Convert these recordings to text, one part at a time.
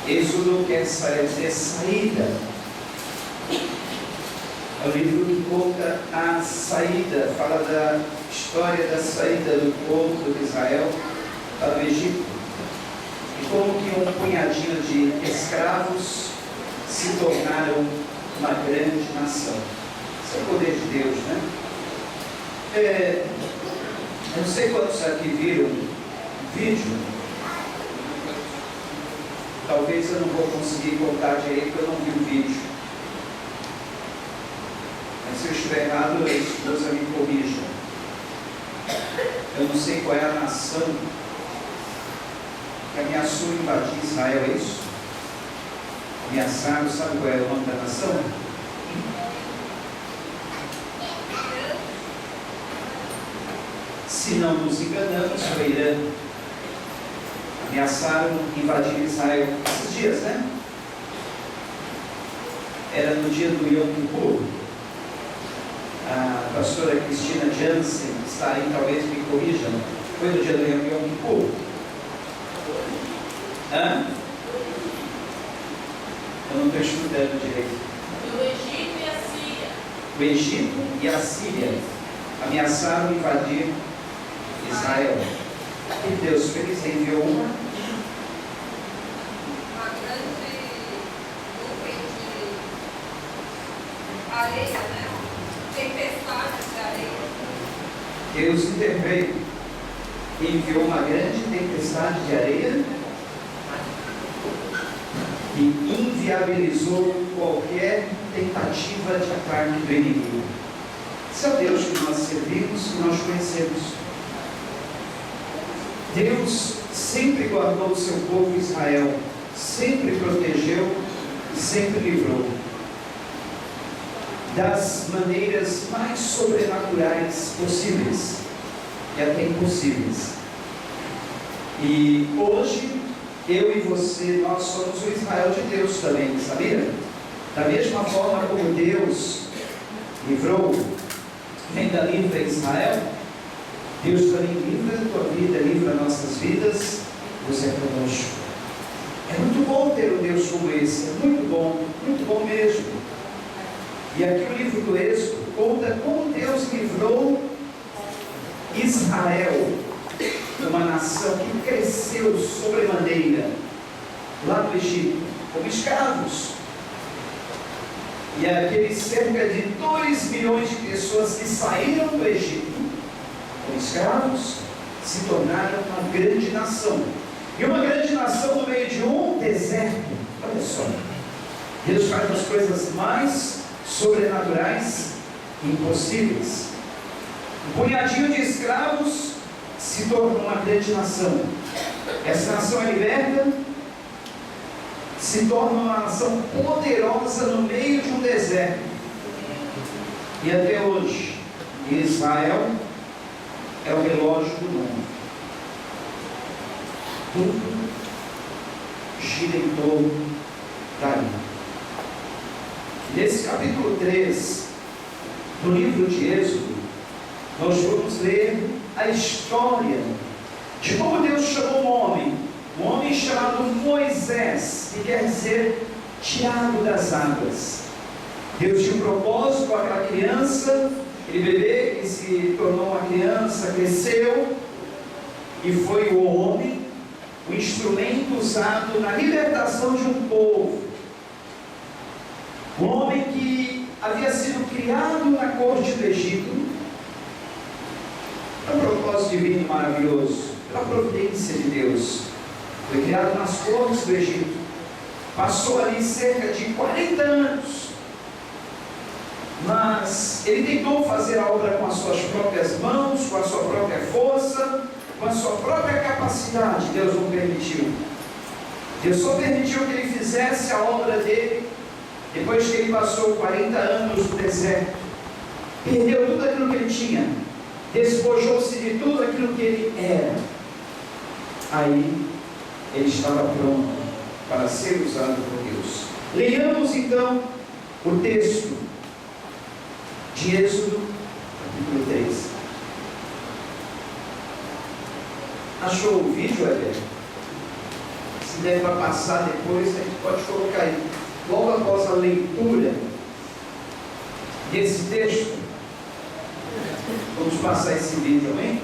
Êxodo quer dizer saída. É o livro que conta a saída, fala da história da saída do povo de Israel para o Egito. E como que um punhadinho de escravos se tornaram uma grande nação. Isso é o poder de Deus, né? Eu não sei quantos aqui viram vídeo. Talvez eu não vou conseguir contar direito porque eu não vi o vídeo. Mas se eu estiver errado, a esposa me corrija. Eu não sei qual é a nação que ameaçou invadir Israel, é isso? Ameaçaram, sabe qual é o nome da nação? Se não nos enganamos, foi Irã. Ameaçaram invadir Israel esses dias, né? Era no dia do Yom Kippur. A pastora Cristina Jansen está aí, talvez me corrijam. Foi no dia do Yom Kippur? Hã? Eu não estou estudando direito. O Egito e a Síria. O Egito e a Síria ameaçaram invadir Israel. E Deus fez, enviou uma grande nuvem de areia, né? Tempestade de areia. Deus interveio e enviou uma grande tempestade de areia e inviabilizou qualquer tentativa de ataque do inimigo. Esse é o Deus que nós servimos, que nós conhecemos. Deus sempre guardou o seu povo Israel, sempre protegeu e sempre livrou das maneiras mais sobrenaturais possíveis e até impossíveis. E hoje, eu e você, nós somos o Israel de Deus também, sabia? Da mesma forma como Deus livrou, ainda livra Israel, Deus também livra a tua vida, livra nossas vidas, você é conosco. É muito bom ter um Deus como esse, é muito bom mesmo. E aqui o livro do Êxodo conta como Deus livrou Israel, uma nação que cresceu sobremaneira lá no Egito, como escravos. E aqueles cerca de 2 milhões de pessoas que saíram do Egito como escravos se tornaram uma grande nação. E uma grande nação no meio de um deserto. Olha só, Deus faz as coisas mais sobrenaturais e impossíveis. Um punhadinho de escravos se torna uma grande nação. Essa nação é liberta, se torna uma nação poderosa no meio de um deserto. E até hoje, Israel é o relógio do mundo. Tudo gira em torno daí. Nesse capítulo 3 do livro de Êxodo, nós vamos ler a história de como Deus chamou um homem chamado Moisés, que quer dizer tirado das águas. Deus tinha um propósito com aquela criança, aquele bebê que se tornou uma criança, cresceu e foi o homem, o instrumento usado na libertação de um povo. Um homem que havia sido criado na corte do Egito, é um propósito divino maravilhoso, pela providência de Deus. Foi criado nas cortes do Egito, passou ali cerca de 40 anos, mas ele tentou fazer a obra com as suas próprias mãos, com a sua própria força, com a sua própria capacidade. Deus não permitiu. Deus só permitiu que ele fizesse a obra dele depois que ele passou 40 anos no deserto, perdeu tudo aquilo que ele tinha, despojou-se de tudo aquilo que ele era. Aí ele estava pronto para ser usado por Deus. Leiamos então o texto de Êxodo, capítulo 3. Achou o vídeo, Heber? se der para passar depois, a gente pode colocar aí. Logo após a leitura desse texto, vamos passar esse vídeo, amém?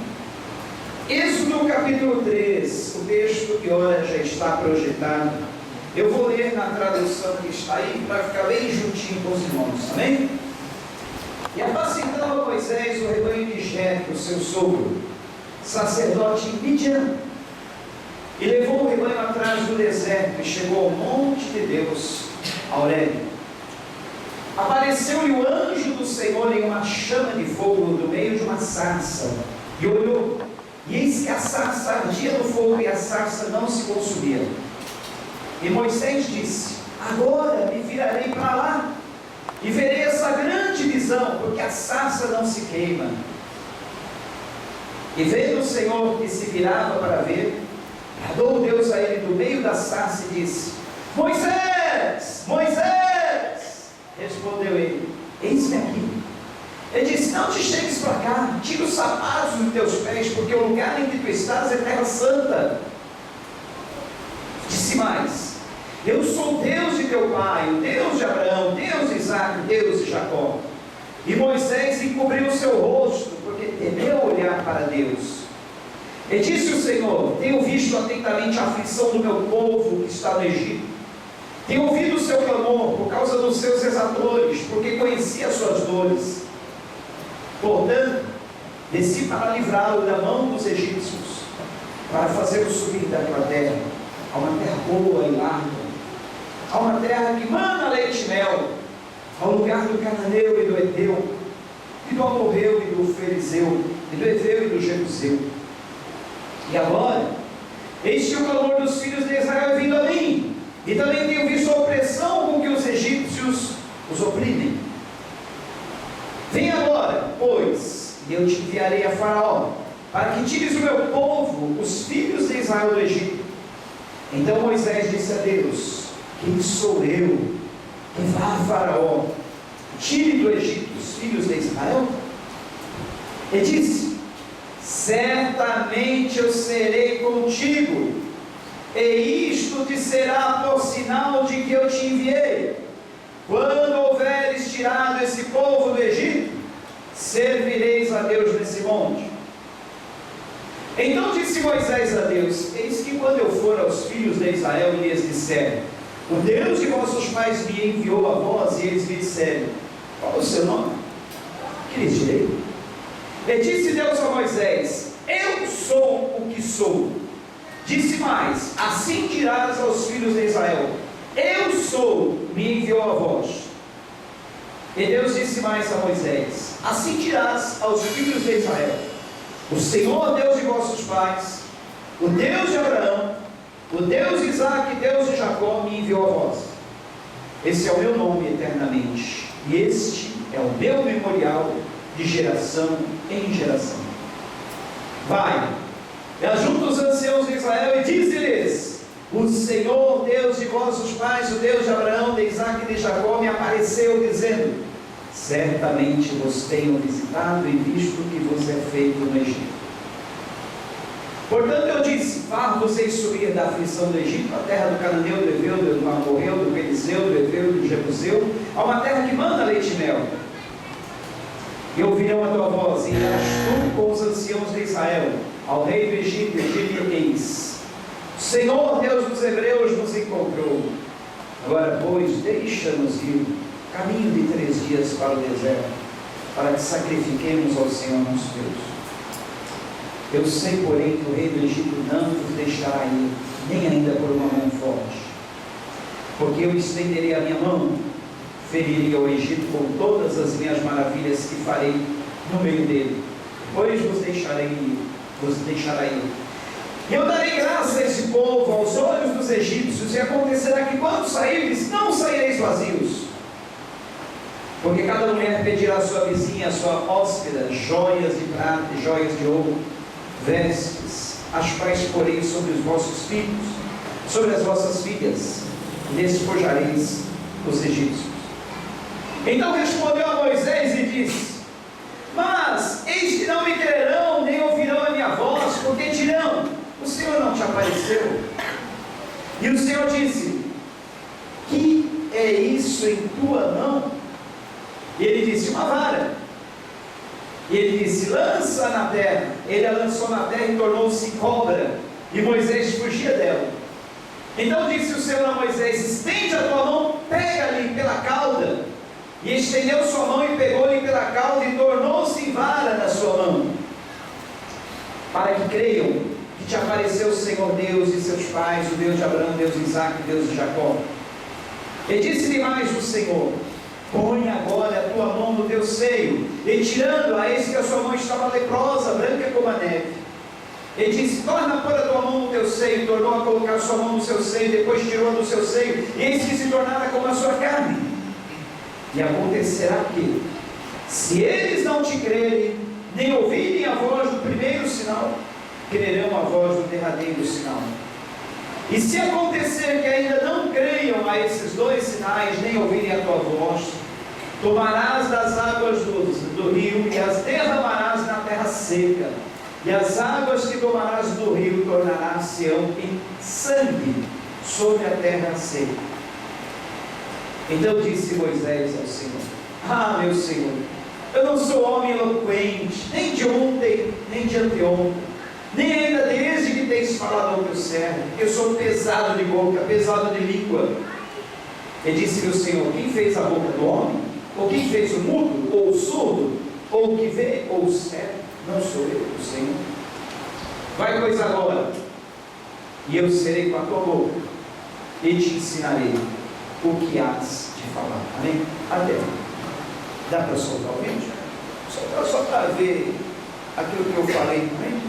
Êxodo capítulo 3, o texto que ora já está projetado. Eu vou ler na tradução que está aí, para ficar bem juntinho com os irmãos, amém? E apacentava Moisés o rebanho de Jetro, seu sogro, sacerdote em Midian, e levou o rebanho atrás do deserto, e chegou ao monte de Deus, a Horebe. Apareceu-lhe o anjo do Senhor em uma chama de fogo do meio de uma sarça, e olhou, e eis que a sarça ardia no fogo, e a sarça não se consumia. E Moisés disse: agora me virarei para lá, e verei essa grande visão, porque a sarça não se queima. E vendo o Senhor que se virava para ver, bradou Deus a ele do meio da sarça e disse: Moisés, Moisés! Respondeu ele: eis-me aqui. Ele disse: não te chegues para cá, tira os sapatos dos teus pés, porque o lugar em que tu estás é terra santa. Disse mais: eu sou o Deus de teu pai, o Deus de Abraão, Deus de Isaque, Deus de Jacó. E Moisés encobriu o seu rosto, porque temeu olhar para Deus. E disse o Senhor: tenho visto atentamente a aflição do meu povo que está no Egito. Tenho ouvido o seu clamor por causa dos seus exatores, porque conheci as suas dores. Portanto, desci para livrá-lo da mão dos egípcios, para fazê-lo subir daquela terra, a uma terra boa e larga, a uma terra que mana leite e mel, ao lugar do cananeu e do Eteu, e do amorreu e do ferizeu, e do Eveu e do jebuseu. E agora, eis que o clamor dos filhos de Israel é vindo a mim, e também tenho visto a opressão com que os egípcios os oprimem. Vem agora, pois, e eu te enviarei a Faraó, para que tires o meu povo, os filhos de Israel, do Egito. Então Moisés disse a Deus: quem sou eu que vá a Faraó, tire do Egito os filhos de Israel? E disse: certamente eu serei contigo, e isto te será por sinal de que eu te enviei. Quando houveres tirado esse povo do Egito, servireis a Deus nesse monte. Então disse Moisés a Deus: eis que quando eu for aos filhos de Israel e lhes disser: o Deus de vossos pais me enviou a vós, e eles me disserem: qual é o seu nome? Que lhes direi? E disse Deus a Moisés: eu sou o que sou. Disse mais: assim dirás aos filhos de Israel: eu sou, me enviou a vós. E Deus disse mais a Moisés: assim dirás aos filhos de Israel: o Senhor Deus de vossos pais, o Deus de Abraão, o Deus de Isaque, Deus de Jacó, me enviou a vós. Esse é o meu nome eternamente, e este é o meu memorial de geração em geração. Vai, ajunta os anciãos de Israel e dize-lhes: o Senhor Deus de vossos pais, o Deus de Abraão, de Isaque e de Jacó, me apareceu dizendo: certamente vos tenho visitado e visto o que vos é feito no Egito. Portanto eu disse: far-vos-eis subir da aflição do Egito, a terra do cananeu, do Eveu, do amorreu, do ferizeu, do Eveu e do jebuseu, a uma terra que manda leite e mel. E ouvirão a tua voz, e irás tu com os anciãos de Israel ao rei do Egito, e dir-lhe-eis: o Senhor Deus dos Hebreus nos encontrou. Agora, pois, deixa-nos ir caminho de 3 dias para o deserto, para que sacrifiquemos ao Senhor nosso Deus. Eu sei, porém, que o rei do Egito não vos deixará ir, nem ainda por uma mão forte, porque eu estenderei a minha mão, ferirei ao Egito com todas as minhas maravilhas que farei no meio dele, pois vos deixarei ir, e eu darei graça a esse povo aos olhos dos egípcios, e acontecerá que quando saíres, não saireis vazios, porque cada mulher pedirá à sua vizinha, à sua hóspeda, joias de prata e joias de ouro, vestes, as quais porei sobre os vossos filhos, sobre as vossas filhas, e despojareis os egípcios. Então respondeu a Moisés e disse: mas eis que não me quererão, nem ouvirão a minha voz, porque dirão: o Senhor não te apareceu. E o Senhor disse: que é isso em tua mão? E ele disse: uma vara. E ele disse: lança na terra. Ele a lançou na terra e tornou-se cobra, e Moisés fugia dela. Então disse o Senhor a Moisés: estende a tua mão, pega-lhe pela cauda. E estendeu sua mão e pegou-lhe pela cauda, e tornou-se em vara na sua mão, para que creiam que te apareceu o Senhor Deus de seus pais, o Deus de Abraão, Deus de Isaque e Deus de Jacó. E disse-lhe mais o Senhor: põe agora a tua mão no teu seio. E tirando-a, eis que a sua mão estava leprosa, branca como a neve. Ele disse: torna a pôr a tua mão no teu seio. Tornou a colocar a sua mão no seu seio, depois tirou do seu seio, e eis que se tornara como a sua carne. E acontecerá que, se eles não te crerem, nem ouvirem a voz do primeiro sinal, crerão a voz do derradeiro sinal. E se acontecer que ainda não creiam a esses dois sinais, nem ouvirem a tua voz, tomarás das águas do rio e as derramarás na terra seca, e as águas que tomarás do rio tornarás-se em sangue sobre a terra seca. Então disse Moisés ao Senhor: ah, meu Senhor, eu não sou homem eloquente, nem de ontem, nem de anteontem, nem ainda desde que tens falado ao teu servo, porque eu sou pesado de boca, pesado de língua. E disse-lhe o Senhor: quem fez a boca do homem? Ou quem fez o mudo, ou o surdo, ou o que vê, ou o cego? Não sou eu, o Senhor. Vai, pois, agora, e eu serei com a tua boca, e te ensinarei o que hás de falar. Amém? Até. Dá para soltar o vídeo? Só para ver aquilo que eu falei, amém?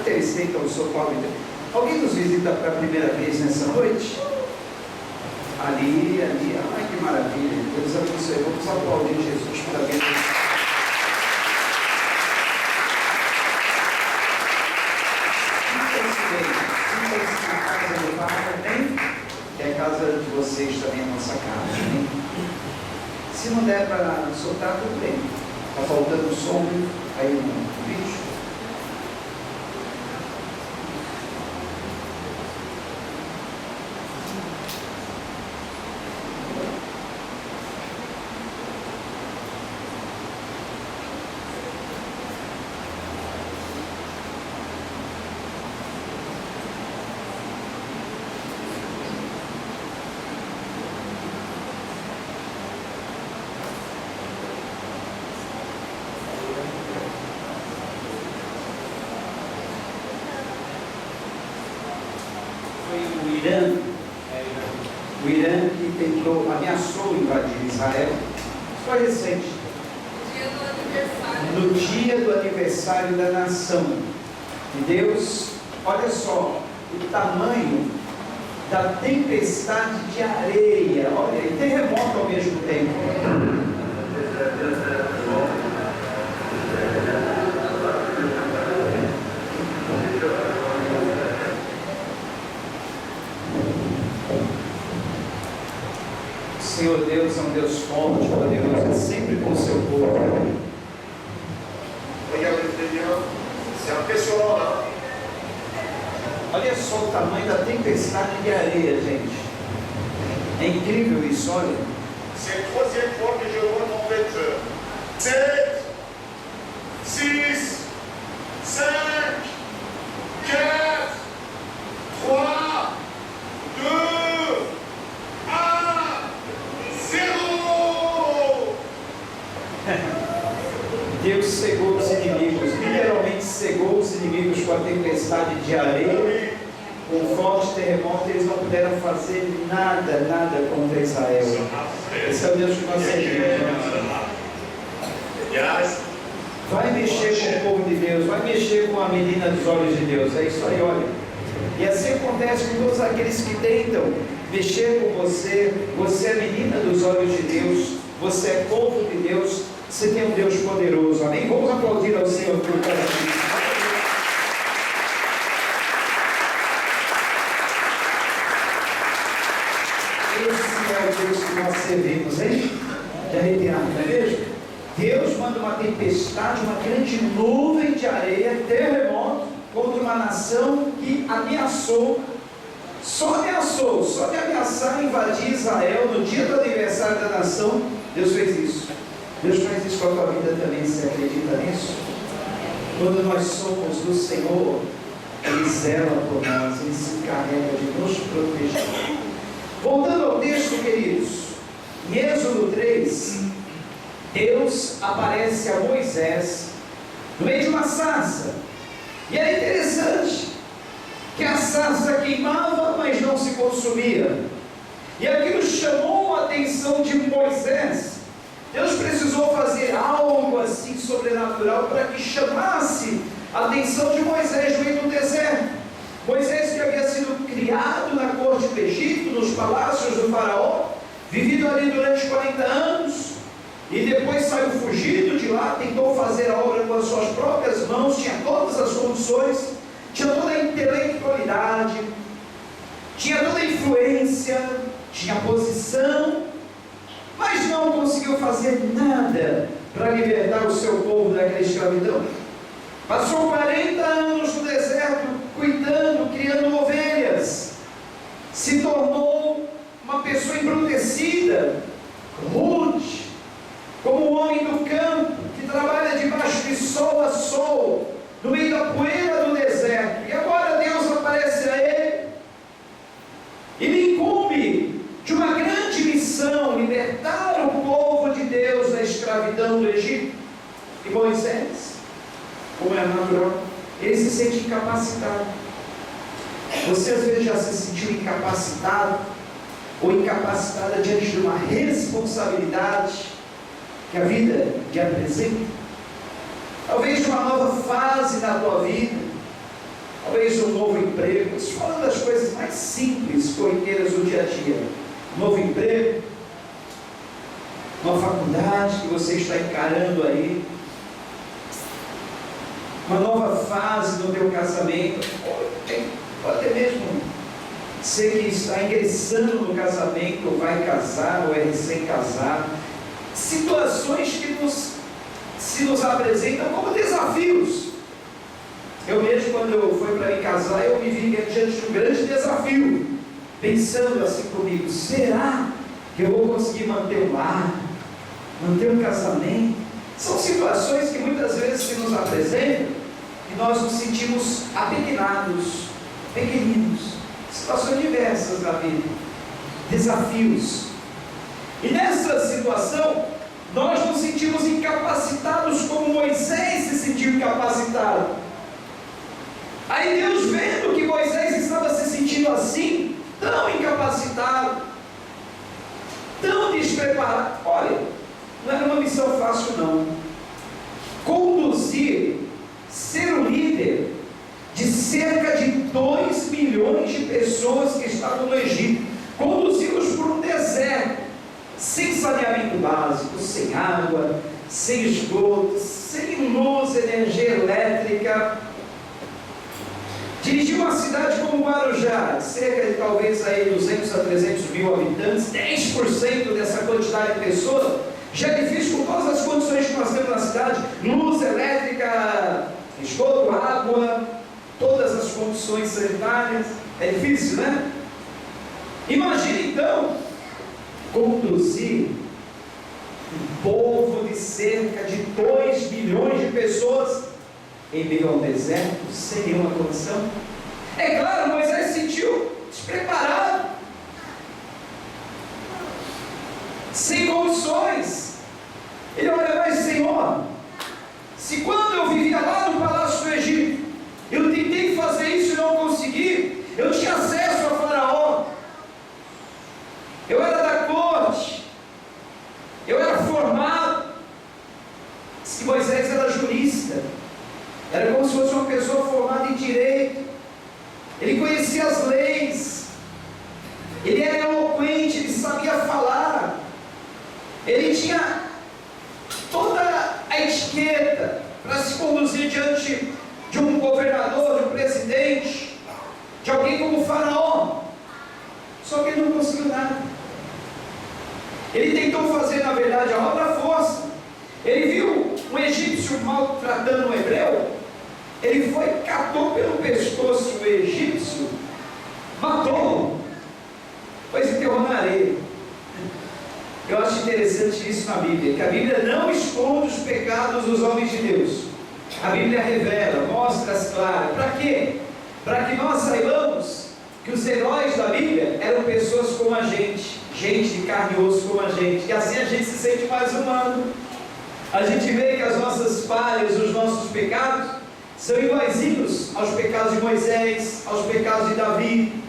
Eles tentam o socorro. Alguém nos visita para a primeira vez nessa noite? Ali, ai que maravilha. Deus abençoe. Vamos aplaudir Jesus para ver. Sinta-se na casa do Pai também, que é a casa de vocês também, a nossa casa. Né? Se não der para soltar, tudo bem. Está faltando som aí no vídeo. O Irã que tentou, ameaçou invadir Israel. Isso foi recente. No dia do aniversário da nação. E Deus, olha só, o tamanho da tempestade de areia, olha, e terremoto ao mesmo tempo. O Senhor Deus é um Deus forte, poderoso, é sempre com o seu povo. Regardez Seigneur, c'est impressionnant là. Olha só o tamanho da tempestade de areia, gente. É incrível isso, olha. C'est la troisième fois que je vois en fait 7, 6, 5, 4, 3, 2, 1, 0. Deus cegou os inimigos, literalmente cegou os inimigos com a tempestade de areia, com um forte terremoto. Eles não puderam fazer nada contra Israel. Esse é o Deus que nós servimos. Vai mexer com o povo de Deus, vai mexer com a menina dos olhos de Deus. É isso aí, olha. E assim acontece com todos aqueles que tentam mexer com você. Você é menina dos olhos de Deus, você é povo de Deus. Você tem um Deus poderoso, amém? Vamos aplaudir ao Senhor por causa disso. Esse é o Deus que nós servimos, hein? De arrepiar, não é mesmo? Deus manda uma tempestade, uma grande nuvem de areia, terremoto, contra uma nação que ameaçou, só de ameaçar invadir Israel no dia do aniversário da nação. Deus fez isso. Deus faz isso com a tua vida também, você acredita nisso? Quando nós somos do Senhor, Ele zela por nós, Ele se encarrega de nos proteger. Voltando ao texto, queridos, em Êxodo 3, Deus aparece a Moisés no meio de uma sarça. E é interessante que a sarça queimava, mas não se consumia. E aquilo chamou a atenção de Moisés. Deus precisou fazer algo assim sobrenatural para que chamasse a atenção de Moisés no meio do deserto. Moisés, que havia sido criado na corte do Egito, nos palácios do faraó, vivido ali durante 40 anos, e depois saiu fugido de lá, tentou fazer a obra com as suas próprias mãos, tinha todas as condições, tinha toda a intelectualidade, tinha toda a influência, tinha posição, mas não conseguiu fazer nada para libertar o seu povo daquela escravidão. Passou 40 anos no deserto, cuidando, criando ovelhas, se tornou uma pessoa embrutecida, rude, como um homem do campo, que trabalha debaixo de sol a sol, no meio da poeira do deserto. E agora Deus aparece a ele, e lhe incumbe de uma grande missão, libertar o povo de Deus da escravidão do Egito. E Moisés, como é natural, ele se sente incapacitado. Você às vezes já se sentiu incapacitado ou incapacitada diante de uma responsabilidade que a vida lhe apresenta? Talvez de uma nova fase na tua vida, talvez um novo emprego. Estou falando das coisas mais simples, corriqueiras do dia a dia. Um novo emprego, uma faculdade que você está encarando aí, uma nova fase no teu casamento, ou até mesmo você que está ingressando no casamento, ou vai casar, ou é recém-casado. Situações que se nos apresentam como desafios. Eu mesmo, quando eu fui para me casar, eu me vi diante de um grande desafio, pensando assim comigo: será que eu vou conseguir manter um lar, manter um casamento? São situações que muitas vezes se nos apresentam e nós nos sentimos apequenados, pequeninos. Situações diversas da vida, desafios. E nessa situação, nós nos sentimos incapacitados, como Moisés se sentiu incapacitado. Aí Deus, vendo que Moisés estava se sentindo assim, tão incapacitado, tão despreparado. Olha, não era uma missão fácil não. Conduzir, ser o líder de cerca de 2 milhões de pessoas que estavam no Egito, conduzi-los por um deserto, sem saneamento básico, sem água, sem esgoto, sem luz, energia elétrica. Dirigir uma cidade como Guarujá, cerca de talvez aí 200 a 300 mil habitantes, 10% dessa quantidade de pessoas, já é difícil com todas as condições que nós temos na cidade, luz elétrica, esgoto, água, todas as condições sanitárias, é difícil, né? Imagine então, conduzir um povo de cerca de 2 milhões de pessoas em meio ao deserto, sem nenhuma condição. É claro, Moisés se sentiu despreparado, sem condições. Ele olha, mas Senhor, se quando eu vivia lá no palácio do Egito, eu tentei fazer isso e não consegui, eu tinha acesso a Faraó, eu era da corte, eu era formado. Diz que Moisés era jurista, era como se fosse uma pessoa formada em direito, ele conhecia as leis, ele era eloquente, ele sabia falar, ele tinha toda a etiqueta para se conduzir diante de um governador, de um presidente, de alguém como o Faraó. Só que ele não conseguiu nada. Ele tentou fazer, na verdade, a outra força. Ele viu um egípcio maltratando um hebreu, ele foi, catou pelo pescoço o egípcio, matou-o, pois enterrou na areia. Eu acho interessante isso na Bíblia, que a Bíblia não esconde os pecados dos homens de Deus. A Bíblia revela, mostra as claras. Para quê? Para que nós saibamos que os heróis da Bíblia eram pessoas como a gente de carne e osso como a gente, e assim a gente se sente mais humano. A gente vê que as nossas falhas, os nossos pecados são iguaizinhos aos pecados de Moisés, aos pecados de Davi,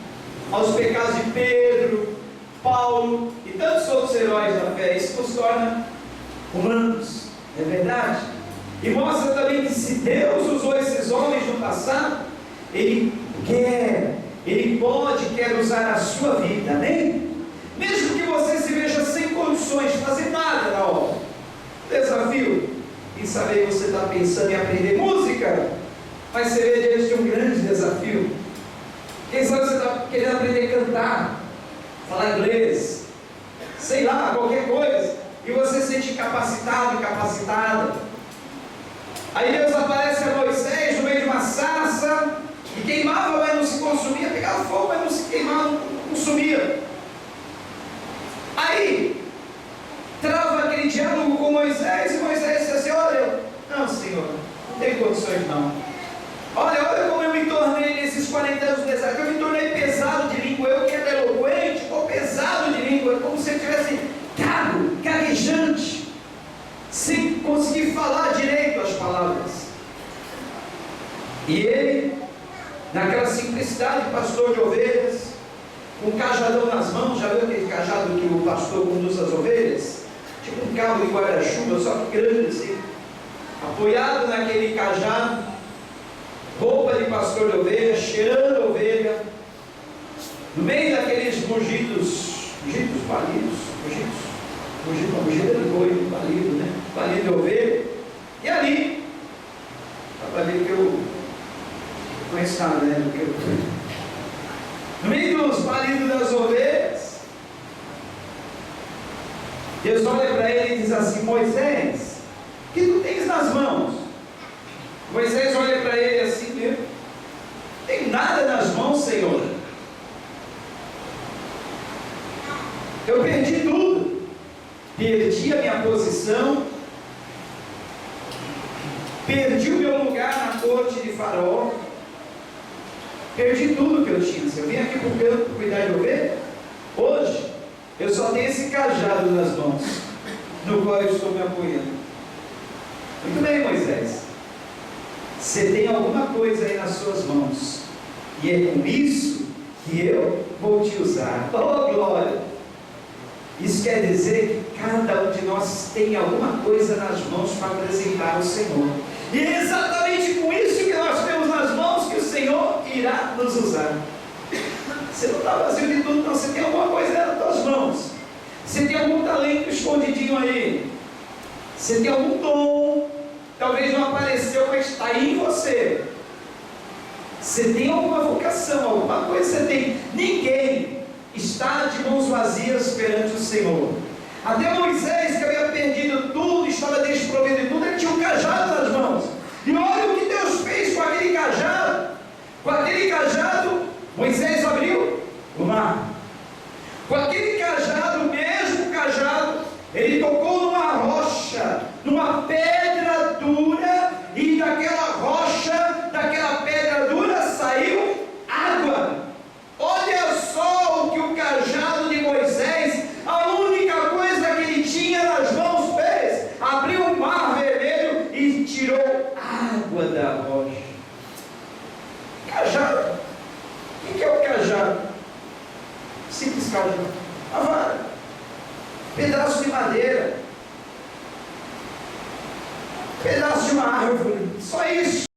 aos pecados de Pedro, Paulo e tantos outros heróis da fé. Isso nos torna humanos, não é verdade? E mostra também que se Deus usou esses homens no passado, Ele pode, quer usar a sua vida, amém? Mesmo que você se veja sem condições de fazer nada na obra. Desafio, quem sabe você está pensando em aprender música, mas você vê diante de um grande desafio. Quem sabe você está querendo aprender a cantar, falar inglês, sei lá, qualquer coisa, e você se sente incapacitado, incapacitada. Aí Deus aparece a Moisés no meio de uma sarça, e queimava, mas não se consumia, pegava fogo, mas não se queimava, não consumia. Aí trava aquele diálogo com Moisés, e Moisés disse assim: olha, não Senhor, não tem condições não. Olha como eu me tornei nesses 40 anos do deserto. Eu me tornei pesado de língua. Eu que era eloquente, ou pesado de língua, como se eu tivesse gaguejante, sem conseguir falar direito as palavras. E ele, naquela simplicidade de pastor de ovelhas, com um cajadão nas mãos, já viu aquele cajado que o pastor conduz as ovelhas? Tipo um cabo de guarda-chuva, só que grande assim, apoiado naquele cajado, roupa de pastor de ovelha, cheirando a ovelha, no meio daqueles mugidos balidos, mugido de boi, balido, né? Balido de ovelha, e ali, dá para ver que eu conheço nada, né? No meio dos balidos das ovelhas, Deus olha para ele e diz assim: Moisés, o que tu tens nas mãos? Moisés olha para ele assim mesmo: não tem nada nas mãos, Senhor. Eu perdi tudo. Perdi a minha posição, perdi o meu lugar na corte de Faraó, perdi tudo que eu tinha. Se eu vim aqui para o campo cuidar de ovelha, hoje eu só tenho esse cajado nas mãos, no qual eu estou me apoiando. Muito bem, Moisés, você tem alguma coisa aí nas suas mãos, e é com isso que eu vou te usar. Oh, glória! Isso quer dizer que cada um de nós tem alguma coisa nas mãos para apresentar ao Senhor. E é exatamente com isso que nós temos nas mãos que o Senhor irá nos usar. Você não está vazio de tudo, não. Você tem alguma coisa nas suas mãos. Você tem algum talento escondidinho aí. Você tem algum dom. Talvez não apareceu, mas está aí em você. Você tem alguma vocação, alguma coisa você tem. Ninguém está de mãos vazias perante o Senhor. Até Moisés, que havia perdido tudo, estava desprovido de tudo, ele tinha um cajado nas mãos. E olha o que Deus fez com aquele cajado. Com aquele cajado, Moisés abriu o mar. Com aquele cajado, o mesmo cajado, ele tocou numa rocha, numa pedra dura, e daquela rocha, daquela pedra dura, saiu água. Olha só o que o cajado de Moisés, a única coisa que ele tinha nas mãos, fez: abriu o mar vermelho e tirou água da rocha. Cajado. O que é o cajado? Simples cajado. A vara. Pedaço de madeira. Pedaço de uma árvore. Só isso.